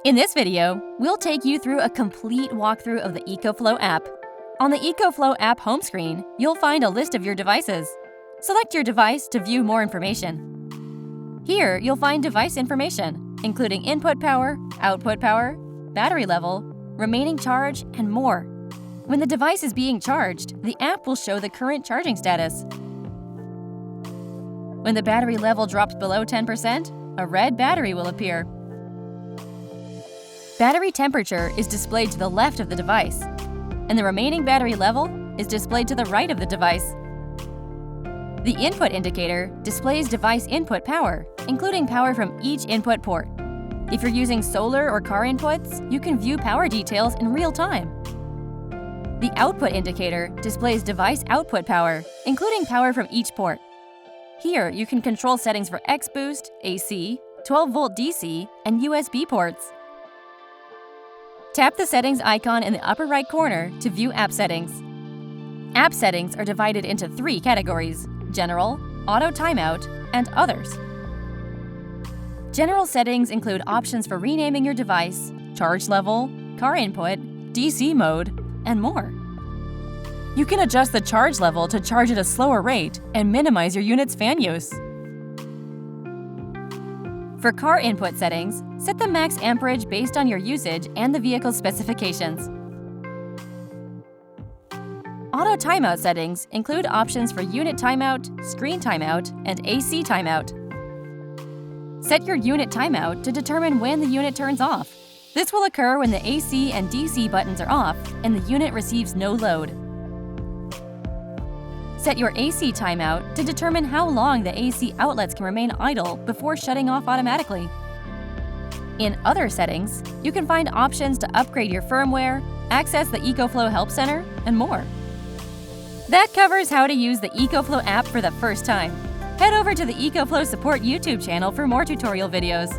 In this video, we'll take you through a complete walkthrough of the EcoFlow app. On the EcoFlow app home screen, you'll find a list of your devices. Select your device to view more information. Here, you'll find device information, including input power, output power, battery level, remaining charge, and more. When the device is being charged, the app will show the current charging status. When the battery level drops below 10%, a red battery will appear. Battery temperature is displayed to the left of the device, and the remaining battery level is displayed to the right of the device. The input indicator displays device input power, including power from each input port. If you're using solar or car inputs, you can view power details in real time. The output indicator displays device output power, including power from each port. Here, you can control settings for X-Boost, AC, 12-volt DC, and USB ports. Tap the settings icon in the upper right corner to view app settings. App settings are divided into 3 categories: General, Auto Timeout, and Others. General settings include options for renaming your device, charge level, car input, DC mode, and more. You can adjust the charge level to charge at a slower rate and minimize your unit's fan use. For car input settings, set the max amperage based on your usage and the vehicle's specifications. Auto timeout settings include options for unit timeout, screen timeout, and AC timeout. Set your unit timeout to determine when the unit turns off. This will occur when the AC and DC buttons are off and the unit receives no load. Set your AC timeout to determine how long the AC outlets can remain idle before shutting off automatically. In Other settings, you can find options to upgrade your firmware, access the EcoFlow Help Center, and more. That covers how to use the EcoFlow app for the first time. Head over to the EcoFlow Support YouTube channel for more tutorial videos.